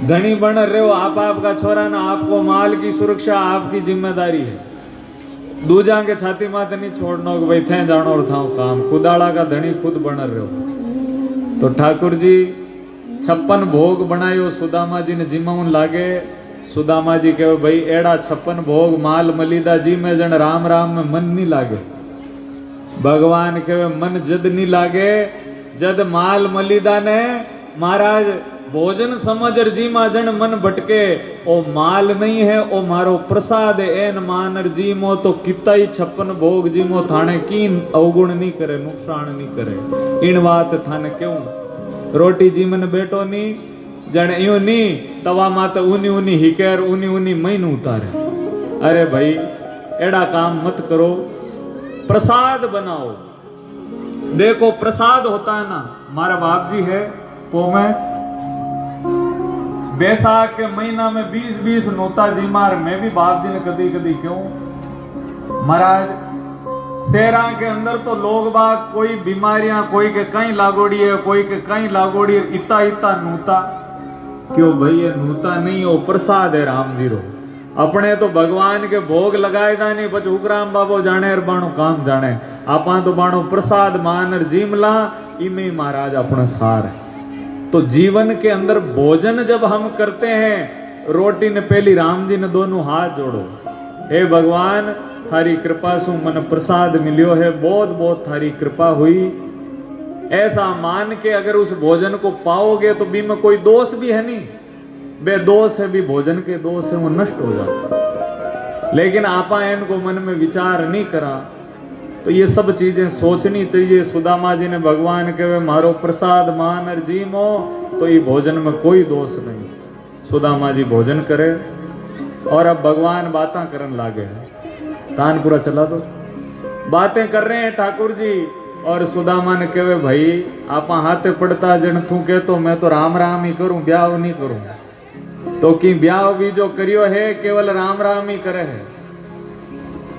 धनी बन रहे हो आप, आपका छोरा ना, आपको माल की सुरक्षा आपकी जिम्मेदारी है। दूजा के छाती माथे नहीं छोड़ना कि भाई थे जानो और था काम, खुदाड़ा का धनी खुद बन रहे हो। तो ठाकुर जी 56 भोग बनायो सुदामा जी ने जिमाउन लागे। सुदामा जी कहे भाई एड़ा 56 भोग माल मलिदा जी में जन राम राम में मन नहीं लागे। भगवान कहे मन जद नहीं लागे जद माल मलिदा ने महाराज भोजन समझ जी मा जन मन भटके, ओ माल नहीं है ओ मारो प्रसाद एन मानर जी मो तो किता ही 56 भोग जी मो थाने की अवगुण नहीं करे, नुकसान नहीं करे। इन बात थाने क्यों रोटी जी मन बेटो नी जन यूं नी तवा माते ऊनी ऊनी हिकेर ऊनी ऊनी महीन उतारे। अरे भाई एड़ा काम मत करो, प्रसाद बनाओ। देखो प्रसाद होता है ना, हमारा बाप जी है वो में बैसाख के महीना में 20-20 नोता जी मार। मैं भी बाप जी ने कदी कदी क्यों महाराज शहरा के अंदर तो लोग बाग कोई बीमारियां कोई के कहीं लागोड़ी है कोई के कहीं लागोड़ी है, इता इता नूता क्यों भाई? ये नूता नहीं हो प्रसाद है राम जी रो। अपने तो भगवान के भोग लगाए था नहीं बच उकराम बाबो जाने और बाणो काम जाने, आपा तो बाणो प्रसाद मानर जीमला इमे महाराज अपना सार है। तो जीवन के अंदर भोजन जब हम करते हैं, रोटी ने पहली राम जी ने दोनों हाथ जोड़ो, हे भगवान थारी कृपा सु मन प्रसाद मिलियो है, बहुत बहुत थारी कृपा हुई। ऐसा मान के अगर उस भोजन को पाओगे तो भी में कोई दोष भी है नहीं, बे दोष है भी भोजन के दोष है वो नष्ट हो जाता। लेकिन आपा इनको मन में विचार नहीं करा, तो ये सब चीजें सोचनी चाहिए। सुदामा जी ने भगवान के वे मारो प्रसाद मान और जी मो, तो ये भोजन में कोई दोष नहीं। सुदामा जी भोजन करे और अब भगवान बातें करन लागे हैं। तानपुरा चला दो, बातें कर रहे हैं ठाकुर जी। और सुदामा ने कहे भाई आप हाथे पड़ता जन तू कह तो मैं तो राम राम ही करूं, ब्याह नहीं करूं। तो कि ब्याह भी जो करियो है केवल राम राम ही करे है।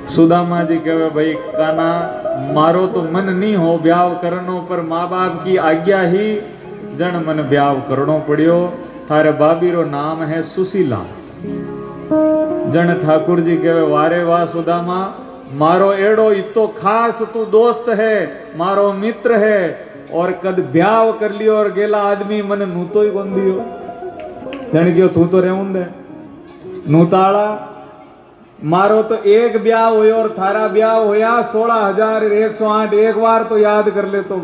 सुदामा जी कहे भाई काना मारो तो मन नहीं हो ब्याह करनो, पर माँ बाप की आज्ञा ही जन मन ब्याह करनो पड़ियो। थारे बाबी रो नाम है सुशीला। जन ठाकुर जी कहे वारे वाह सुदामा, मारो एड़ो इतो खास तू दोस्त है, मारो मित्र है, और कद ब्याह कर लियो और गेला आदमी मन नूतो ही कौन दियो। जन क्यों तू तो रेउंदे नूताड़ा। मारो तो एक ब्याह हुयो और थारा ब्याह होया 16,108। एक बार तो याद कर ले तो,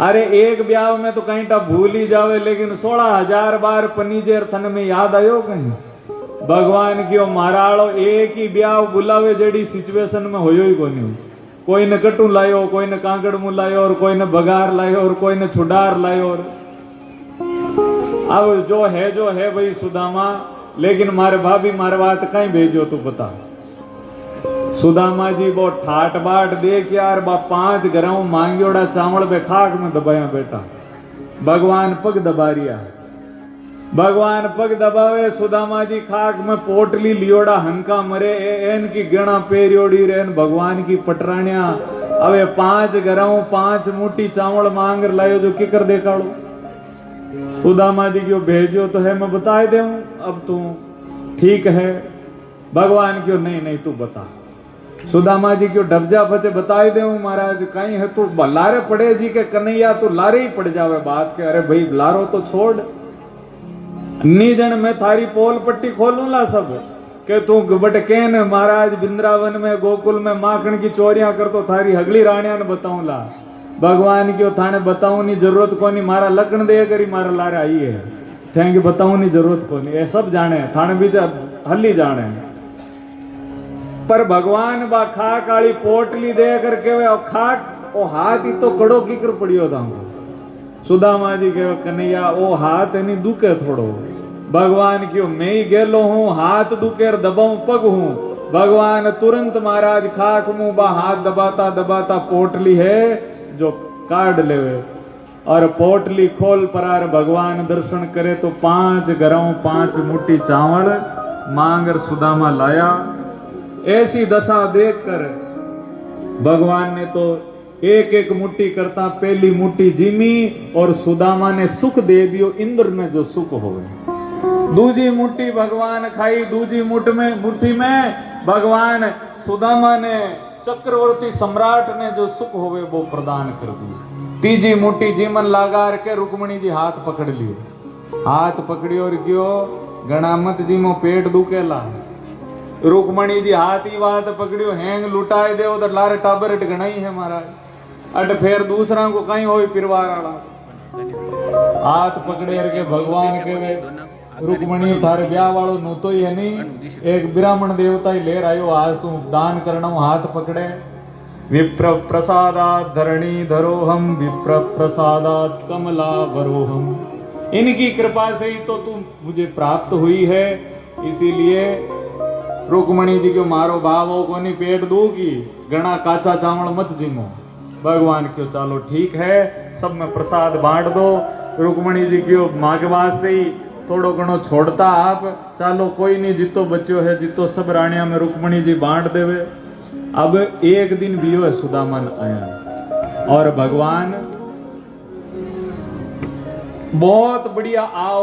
अरे एक ब्याह में तो कहीं टा भूल ही जावे, लेकिन 16,000 बार पनीजेर थन में याद आयो कहीं। भगवान की महाराड़ो एक ही ब्याह बुलावे जेडी सिचुएशन में होयो ही कोनी। कोई ने कटू लायो, कोई ने कांकड़ मुंह लायो, और कोई ने बगार लायो, और कोई ने छुडार लायो। अब जो है भाई सुदामा, लेकिन मारे भाभी मारे बात कहीं भेजो तू बता। सुदामा जी वो ठाट बाट देख यार बा 5 घरों मांगियोड़ा चावल बे खाक में दबाया बेटा। भगवान पग दबा रिया, भगवान पग दबावे। सुदामा जी खाक में पोटली लियोड़ा हंका मरे एन की गणा पेरियोड़ी रेन भगवान की पटरानिया। अबे 5 घरों 5 मुट्ठी चावल मांग लायो जो की कर देखाड़ो। सुदामा जी क्यों भेजो तो है मैं बता दे अब तू ठीक है। भगवान क्यों नहीं नहीं तू बता। सुदामा जी क्यों डबजा फचे बताई दे महाराज कहीं है तू लारे पड़े जी के कन्हैया तू लारे ही पड़ जावे बात के। अरे भाई लारो तो छोड़, नी जन मैं थारी पोल पट्टी खोलूं ला सब के तू बट केन महाराज वृंदावन में गोकुल में माखन की चोरियां कर तो थारी हगली राणिया ने बताऊं ला। भगवान की थाने बताऊं नहीं जरूरत कोनी, मारा लकन दे करी मारा लारे आई है थे बताऊं नहीं जरूरत कोनी, ये सब जाने थाने बीच हल्ली जाने। पर भगवान बा खाक आली पोटली दे करके वे खाक ओ हाथ ही तो कड़ो कीकर पड़ियो था। सुदामा जी के कन्हैया ओ हाथ नहीं दुखे थोड़ो। भगवान क्यों मैं ही गेलो हूँ हाथ दुखेर दबाऊं पग हूँ। भगवान तुरंत महाराज खाक मुंह बा हाथ दबाता दबाता पोटली है जो काट लेवे और पोटली खोल परार भगवान दर्शन करे तो 5 घरों 5 मुट्ठी चावल मांगर सुदामा लाया। ऐसी दशा देखकर भगवान ने तो एक एक मुट्ठी करता पहली मुट्ठी जीमी और सुदामा ने सुख दे दियो, इंद्र ने जो सुख होवे। दूजी मुट्ठी भगवान खाई, दूजी मुट्ठी में भगवान सुदामा ने चक्रवर्ती सम्राट ने जो सुख होवे वो प्रदान कर दियो। तीजी मुट्ठी जीमन लगा के रुक्मणी जी हाथ पकड़ लियो, हाथ पकड़ियो और क्यों गणामत जी मो पेट दुखेला। रुक्मणी जी हाथ ही बात पकड़ियो, हैंग लुटाए दे उधर लारे टाबर गणाई है महाराज, अट फिर दूसरा को कहीं हो परिवार वाला हाथ पकड़े के भगवान के वे रुक्मणी थारे ब्याह वालों नु तो ही नहीं, एक ब्राह्मण देवता ही ले आयो, आज तू दान करना हाथ पकड़े। विप्र प्रसादात धरणी धरोहम, विप्र प्रसादात कमला वरोहम, इनकी कृपा से ही तो तू मुझे प्राप्त हुई है, इसीलिए रुक्मणी जी को मारो भावो को नहीं पेट दूगी, गणा काचा चावल मत जिमो। भगवान क्यों चालो ठीक है, सब में प्रसाद बांट दो। रुक्मणी जी क्यों मांगवा से ही थोड़ो घणो छोड़ता आप, चालो कोई नहीं, जितो बच्चो है जितो सब रानिया में रुक्मणी जी बांट देवे। अब एक दिन भी है सुदामन आया और भगवान बहुत बढ़िया आओ